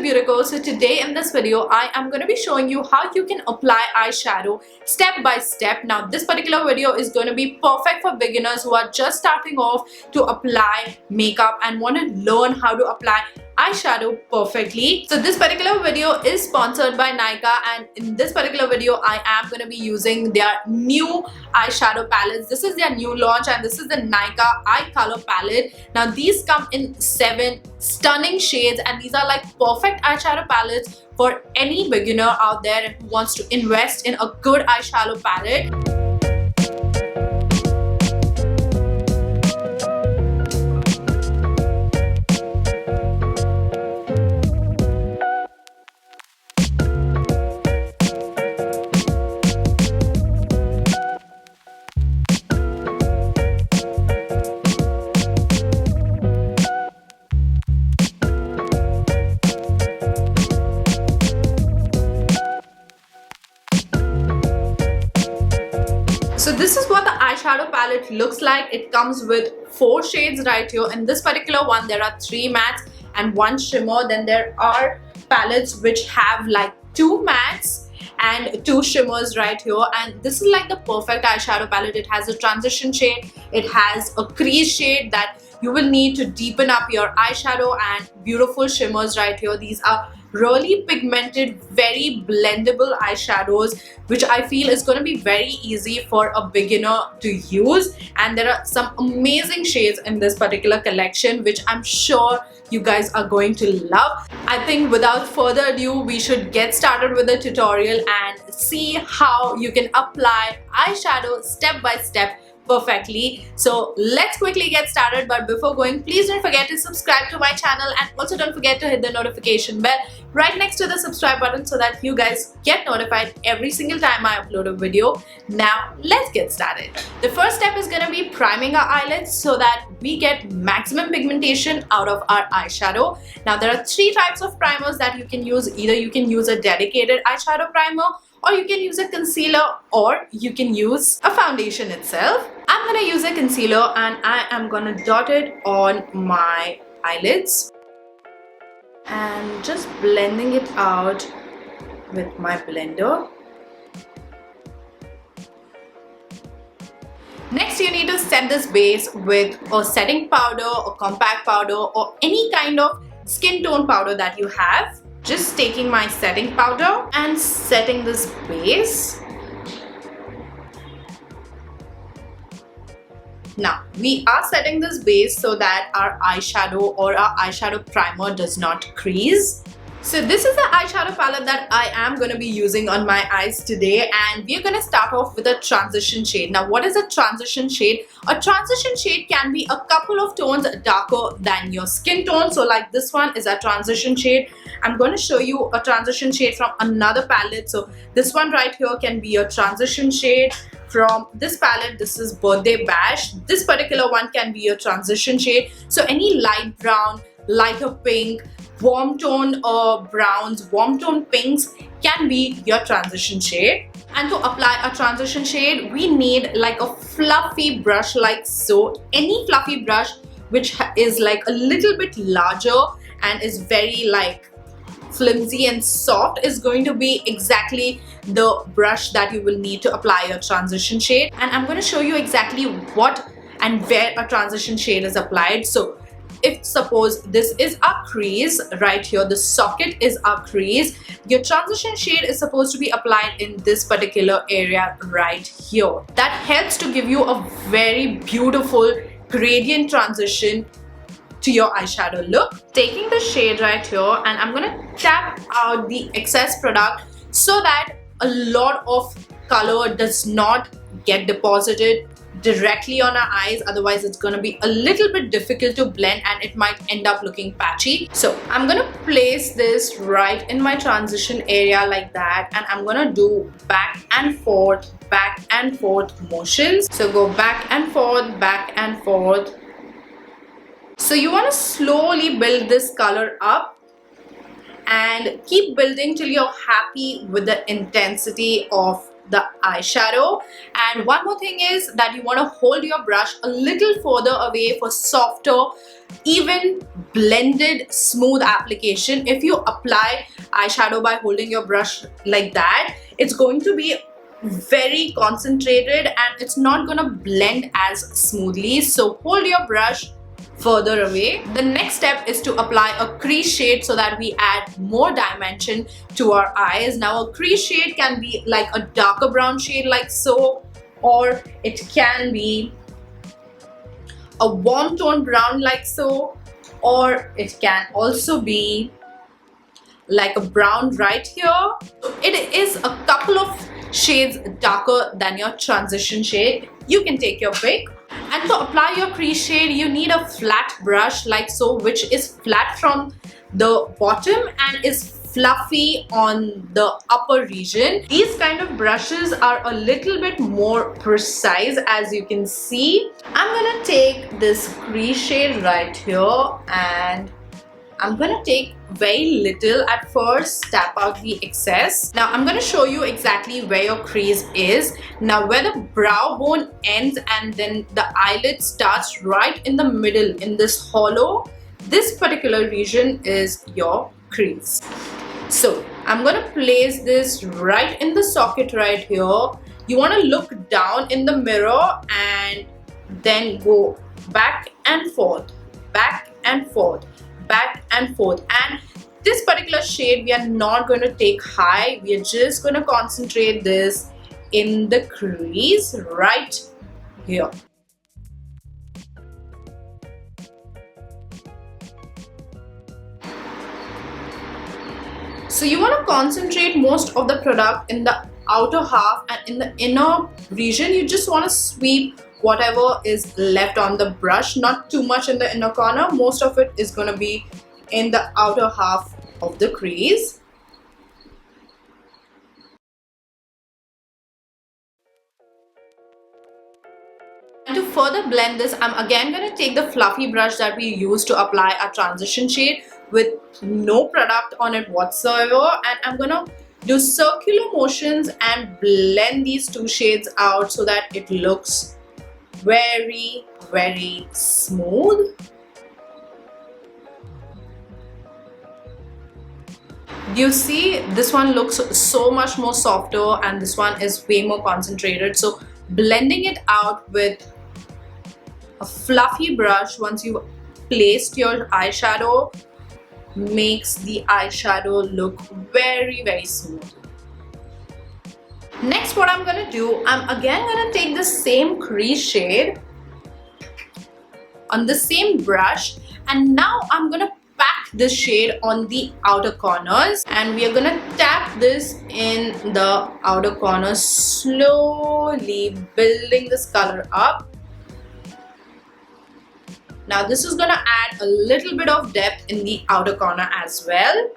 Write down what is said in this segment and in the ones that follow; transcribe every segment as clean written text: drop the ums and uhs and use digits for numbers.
BeautiCo. So today in this video I am going to be showing you how you can apply eyeshadow step by step. Now this particular video is going to be perfect for beginners who are just starting off to apply makeup and want to learn how to apply eyeshadow perfectly. So this particular video is sponsored by Nykaa, and in this particular video I am going to be using their new eyeshadow palettes. This is their new launch and this is the Nykaa eye color palette. Now these come in 7 stunning shades and these are like perfect eyeshadow palettes for any beginner out there who wants to invest in a good eyeshadow palette. So this is what the eyeshadow palette looks like. It comes with 4 shades right here. In this particular one there are 3 mattes and 1 shimmer. Then there are palettes which have like 2 mattes and 2 shimmers right here, and this is like the perfect eyeshadow palette. It has a transition shade, it has a crease shade that you will need to deepen up your eyeshadow, and beautiful shimmers right here. These are really pigmented, very blendable eyeshadows which I feel is going to be very easy for a beginner to use, and there are some amazing shades in this particular collection which I'm sure you guys are going to love. I think without further ado we should get started with the tutorial and see how you can apply eyeshadow step by step perfectly. So let's quickly get started, but before going, please don't forget to subscribe to my channel and also don't forget to hit the notification bell right next to the subscribe button so that you guys get notified every single time I upload a video. Now let's get started. The first step is gonna be priming our eyelids so that we get maximum pigmentation out of our eyeshadow. Now there are 3 types of primers that you can use. Either you can use a dedicated eyeshadow primer, or you can use a concealer, or you can use a foundation itself. I'm gonna use a concealer and I am gonna dot it on my eyelids and just blending it out with my blender. Next you need to set this base with a setting powder or compact powder or any kind of skin tone powder that you have. Just taking my setting powder and setting this base. Now we are setting this base so that our eyeshadow or our eyeshadow primer does not crease. So this is the eyeshadow palette that I am going to be using on my eyes today, and we are going to start off with a transition shade. Now what is a transition shade? A transition shade can be a couple of tones darker than your skin tone. So like this one is a transition shade. I'm going to show you a transition shade from another palette. So this one right here can be a transition shade from this palette. This is Birthday Bash. This particular one can be a transition shade. So any light brown, lighter pink, warm tone browns, warm tone pinks can be your transition shade. And to apply a transition shade we need like a fluffy brush like so. Any fluffy brush which is like a little bit larger and is very like flimsy and soft is going to be exactly the brush that you will need to apply your transition shade. And I'm going to show you exactly what and where a transition shade is applied. So if suppose this is our crease right here, the socket is our crease, your transition shade is supposed to be applied in this particular area right here. That helps to give you a very beautiful gradient transition to your eyeshadow look. Taking the shade right here and I'm gonna tap out the excess product so that a lot of color does not get deposited directly on our eyes, otherwise it's going to be a little bit difficult to blend and it might end up looking patchy. So I'm going to place this right in my transition area like that, and I'm going to do back and forth motions. So go back and forth, back and forth. So you want to slowly build this color up and keep building till you're happy with the intensity of the eyeshadow. And one more thing is that you want to hold your brush a little further away for softer, even blended, smooth application. If you apply eyeshadow by holding your brush like that, it's going to be very concentrated and it's not gonna blend as smoothly. So hold your brush further away. The next step is to apply a crease shade so that we add more dimension to our eyes. Now a crease shade can be like a darker brown shade like so, or it can be a warm tone brown like so, or it can also be like a brown right here. It is a couple of shades darker than your transition shade. You can take your pick. And to apply your crease shade, you need a flat brush like so, which is flat from the bottom and is fluffy on the upper region. These kind of brushes are a little bit more precise, as you can see. I'm gonna take this crease shade right here and I'm gonna take very little at first, tap out the excess. Now I'm gonna show you exactly where your crease is. Now where the brow bone ends and then the eyelid starts right in the middle in this hollow, this particular region is your crease. So I'm gonna place this right in the socket right here. You wanna look down in the mirror and then go back and forth, back and forth, back and forth. And this particular shade we are not going to take high, we are just going to concentrate this in the crease right here. So you want to concentrate most of the product in the outer half, and in the inner region you just want to sweep whatever is left on the brush. Not too much in the inner corner, most of it is going to be in the outer half of the crease. And to further blend this, I'm again going to take the fluffy brush that we used to apply our transition shade with no product on it whatsoever, and I'm going to do circular motions and blend these two shades out so that it looks very, very smooth. You see, this one looks so much more softer and this one is way more concentrated. So blending it out with a fluffy brush once you've placed your eyeshadow makes the eyeshadow look very, very smooth. Next, what I'm going to do, I'm again going to take the same crease shade on the same brush, and now I'm going to pack this shade on the outer corners, and we are going to tap this in the outer corners, slowly building this color up. Now this is going to add a little bit of depth in the outer corner as well.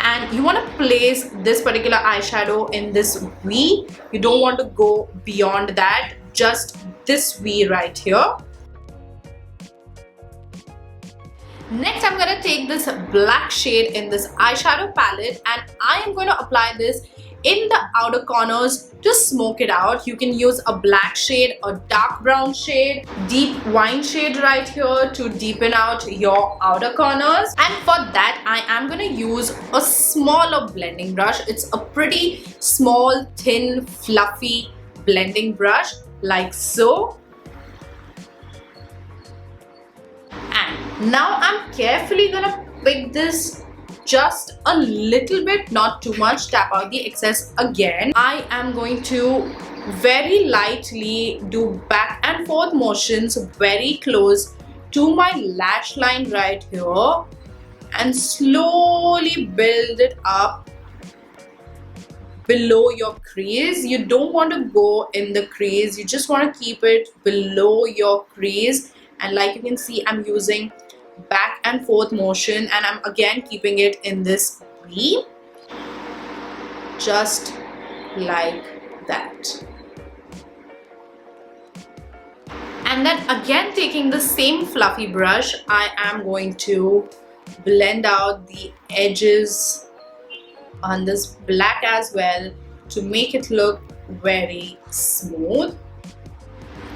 And you want to place this particular eyeshadow in this V. You don't want to go beyond that, just this V right here. Next, I'm going to take this black shade in this eyeshadow palette and I am going to apply this in the outer corners to smoke it out. You can use a black shade, a dark brown shade, deep wine shade right here to deepen out your outer corners. And for that, I am going to use a smaller blending brush. It's a pretty small, thin, fluffy blending brush like so. And now I'm carefully going to pick this just a little bit, not too much, tap out the excess again. I am going to very lightly do back and forth motions very close to my lash line right here and slowly build it up below your crease. You don't want to go in the crease, you just want to keep it below your crease. And like you can see, I'm using back and forth motion and I'm again keeping it in this V, just like that. And then again taking the same fluffy brush, I am going to blend out the edges on this black as well to make it look very smooth.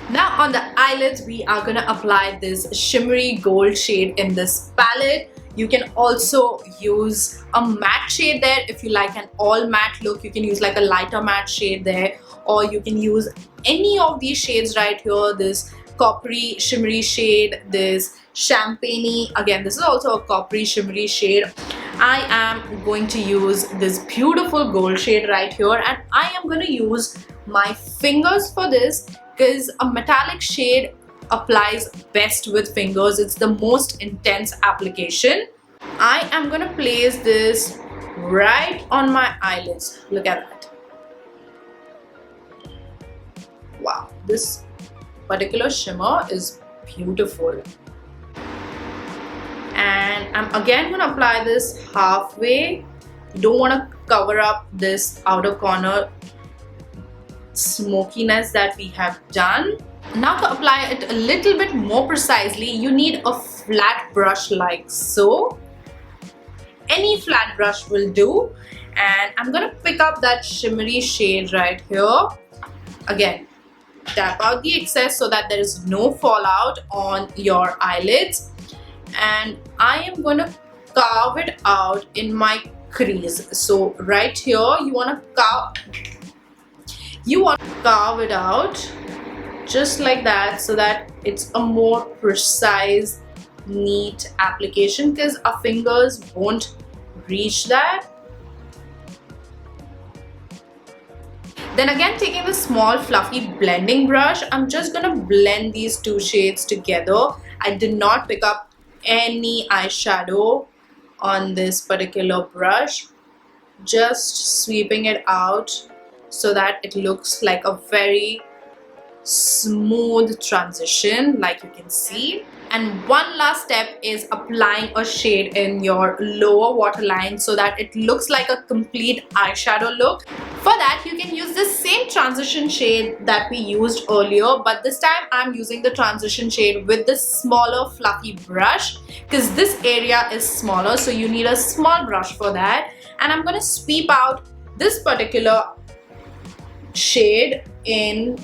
Now on the eyelids, we are gonna apply this shimmery gold shade in this palette. You can also use a matte shade there. If you like an all matte look, you can use like a lighter matte shade there, or you can use any of these shades right here. This coppery shimmery shade, this champagne-y, again this is also a coppery shimmery shade. I am going to use this beautiful gold shade right here, and I am going to use my fingers for this because a metallic shade applies best with fingers. It's the most intense application. I am going to place this right on my eyelids. Look at that. Wow, this particular shimmer is beautiful. And I'm again going to apply this halfway. You don't want to cover up this outer corner smokiness that we have done. Now to apply it a little bit more precisely, you need a flat brush like so. Any flat brush will do. And I'm going to pick up that shimmery shade right here. Again, tap out the excess so that there is no fallout on your eyelids. And I am going to carve it out in my crease. So right here, you want to carve it out just like that, so that it's a more precise, neat application, because our fingers won't reach that. Then again, taking the small fluffy blending brush, I'm just gonna blend these two shades together. I did not pick up any eyeshadow on this particular brush, just sweeping it out so that it looks like a very smooth transition, like you can see. And one last step is applying a shade in your lower waterline so that it looks like a complete eyeshadow look. For that, you can use the same transition shade that we used earlier, but this time I'm using the transition shade with the smaller fluffy brush because this area is smaller, so you need a small brush for that. And I'm going to sweep out this particular shade in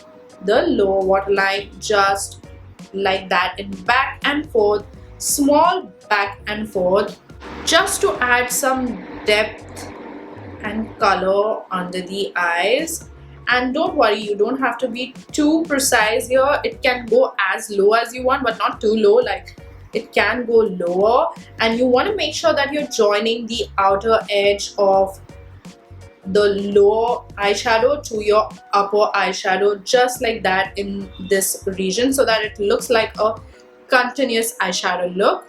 the lower waterline just like that, in back and forth, small back and forth, just to add some depth and color under the eyes. And don't worry, you don't have to be too precise here. It can go as low as you want, but not too low. Like, it can go lower, and you want to make sure that you're joining the outer edge of the lower eyeshadow to your upper eyeshadow, just like that in this region, so that it looks like a continuous eyeshadow look.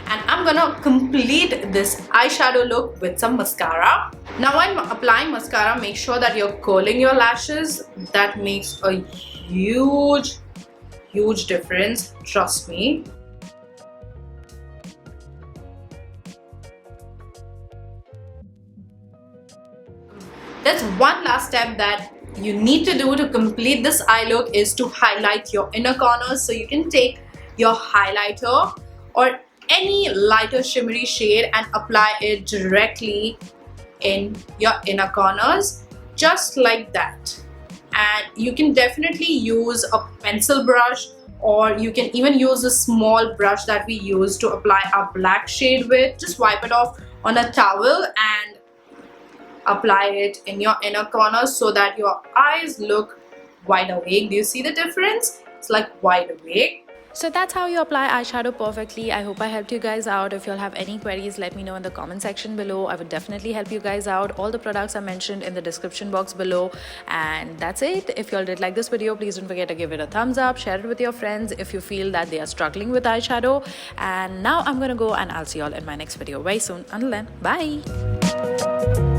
And I'm gonna complete this eyeshadow look with some mascara. Now when applying mascara, make sure that you're curling your lashes. That makes a huge difference, trust me. There's one last step that you need to do to complete this eye look, is to highlight your inner corners. So you can take your highlighter or any lighter shimmery shade and apply it directly in your inner corners, just like that. And you can definitely use a pencil brush, or you can even use a small brush that we use to apply our black shade with. Just wipe it off on a towel and apply it in your inner corners so that your eyes look wide awake. Do you see the difference? It's like wide awake. So that's how you apply eyeshadow perfectly. I hope I helped you guys out. If you all have any queries, let me know in the comment section below. I would definitely help you guys out. All the products are mentioned in the description box below. And that's it. If you all did like this video, please don't forget to give it a thumbs up. Share it with your friends if you feel that they are struggling with eyeshadow. And now I'm gonna go, and I'll see you all in my next video very soon. Until then, bye.